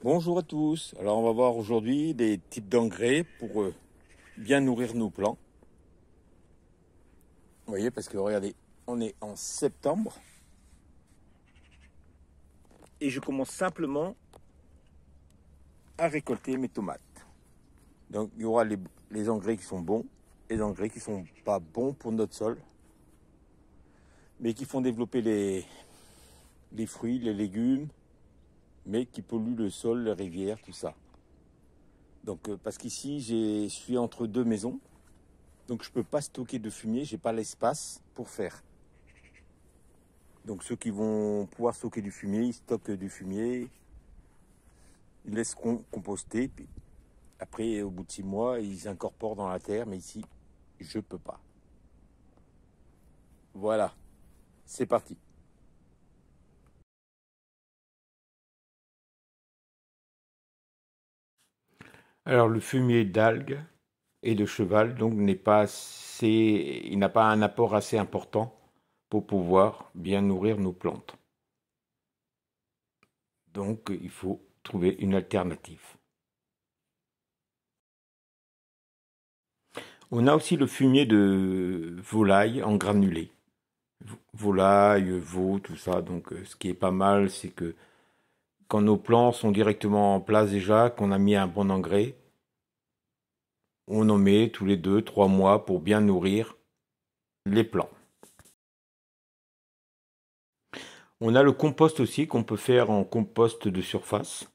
Bonjour à tous. Alors on va voir aujourd'hui des types d'engrais pour bien nourrir nos plants. Vous voyez, parce que regardez, on est en septembre et je commence simplement à récolter mes tomates. Donc il y aura les engrais qui sont bons et les engrais qui ne sont pas bons pour notre sol, mais qui font développer les fruits, les légumes, mais qui polluent le sol, les rivières, tout ça. Donc parce qu'ici je suis entre deux maisons. Donc je ne peux pas stocker de fumier, je n'ai pas l'espace pour faire. Donc ceux qui vont pouvoir stocker du fumier, ils stockent du fumier, ils laisseront composter, puis après au bout de 6 mois, ils incorporent dans la terre, mais ici, je ne peux pas. Voilà, c'est parti. Alors le fumier d'algues et de cheval donc il n'a pas un apport assez important pour pouvoir bien nourrir nos plantes. Donc il faut trouver une alternative. On a aussi le fumier de volaille en granulé. Volaille, veau, tout ça. Donc ce qui est pas mal, c'est que quand nos plants sont directement en place déjà, qu'on a mis un bon engrais, on en met tous les 2-3 mois pour bien nourrir les plants. On a le compost aussi qu'on peut faire en compost de surface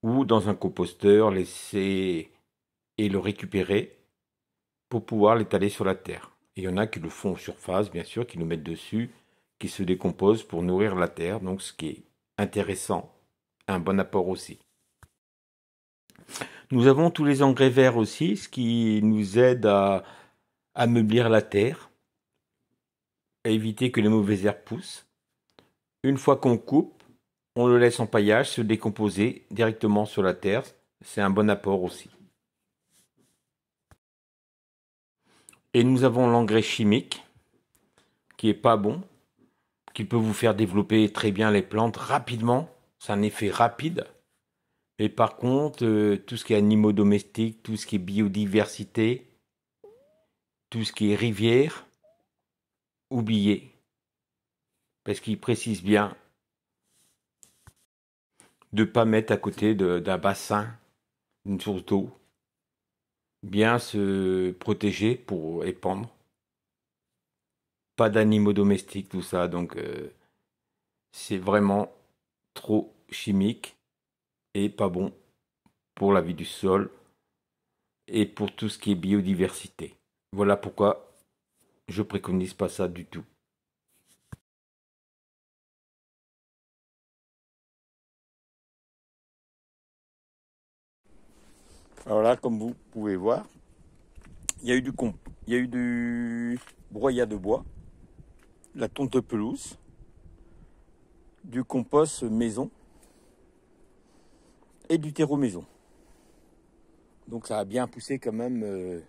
ou dans un composteur, laisser et le récupérer pour pouvoir l'étaler sur la terre. Et il y en a qui le font en surface, bien sûr, qui le mettent dessus, qui se décomposent pour nourrir la terre, donc ce qui est intéressant, un bon apport aussi. Nous avons tous les engrais verts aussi, ce qui nous aide à ameublir la terre, à éviter que les mauvaises herbes poussent. Une fois qu'on coupe, on le laisse en paillage se décomposer directement sur la terre. C'est un bon apport aussi. Et nous avons l'engrais chimique, qui est pas bon, qui peut vous faire développer très bien les plantes rapidement. C'est un effet rapide. Et par contre, tout ce qui est animaux domestiques, tout ce qui est biodiversité, tout ce qui est rivière, oubliez. Parce qu'il précise bien de ne pas mettre à côté d'un bassin, d'une source d'eau. Bien se protéger pour épandre. Pas d'animaux domestiques, tout ça. Donc c'est vraiment trop chimique et pas bon pour la vie du sol et pour tout ce qui est biodiversité. Voilà pourquoi je préconise pas ça du tout. Alors là, comme vous pouvez voir, il y a eu du broyat de bois, la tonte de pelouse, du compost maison et du terreau maison. Donc ça a bien poussé quand même.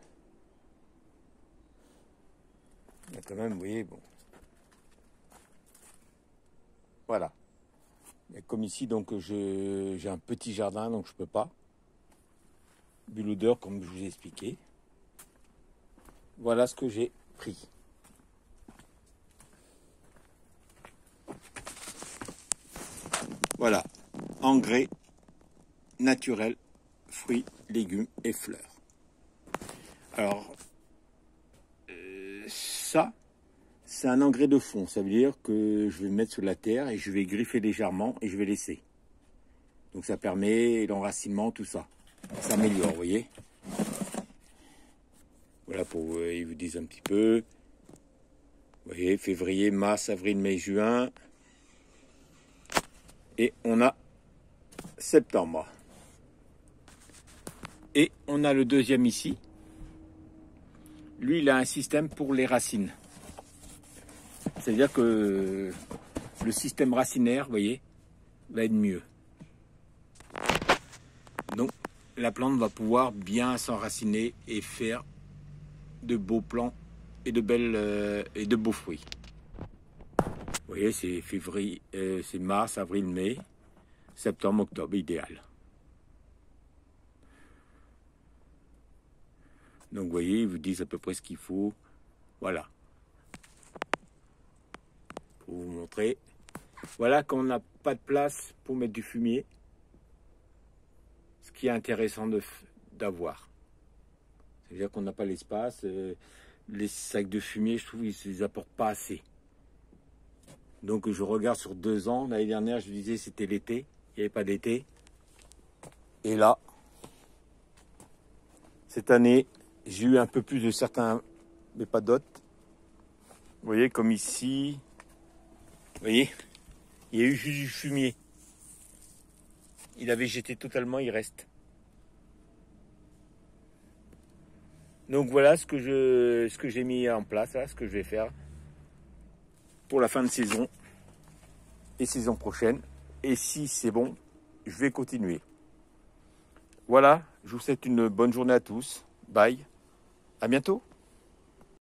Quand même, vous voyez, bon. Voilà. Et comme ici, donc j'ai un petit jardin, donc je peux pas. Vu l'odeur, comme je vous ai expliqué. Voilà ce que j'ai pris. Voilà. Engrais naturel, fruits, légumes et fleurs. Alors, ça, c'est un engrais de fond. Ça veut dire que je vais mettre sur la terre et je vais griffer légèrement et je vais laisser. Donc ça permet l'enracinement, tout ça. Ça améliore, vous voyez. Voilà pour ils vous disent un petit peu. Vous voyez, février, mars, avril, mai, juin. Et on a septembre. Et on a le deuxième ici. Lui, il a un système pour les racines. C'est-à-dire que le système racinaire, vous voyez, va être mieux. Donc, la plante va pouvoir bien s'enraciner et faire de beaux plants et de beaux fruits. Vous voyez, c'est février, c'est mars, avril, mai. septembre, octobre, idéal. Donc vous voyez, ils vous disent à peu près ce qu'il faut. Voilà. Pour vous montrer. Voilà, quand on n'a pas de place pour mettre du fumier, ce qui est intéressant d'avoir. C'est-à-dire qu'on n'a pas l'espace. Les sacs de fumier, je trouve qu'ils ne les apportent pas assez. Donc je regarde sur 2 ans. L'année dernière, je disais c'était l'été. Il n'y avait pas d'été. Et là, cette année, j'ai eu un peu plus de certains, mais pas d'autres. Vous voyez, comme ici. Vous voyez, il y a eu juste du fumier. Il avait végété totalement, il reste. Donc voilà ce que j'ai mis en place, là, ce que je vais faire pour la fin de saison et saison prochaine. Et si c'est bon, je vais continuer. Voilà, je vous souhaite une bonne journée à tous. Bye, à bientôt.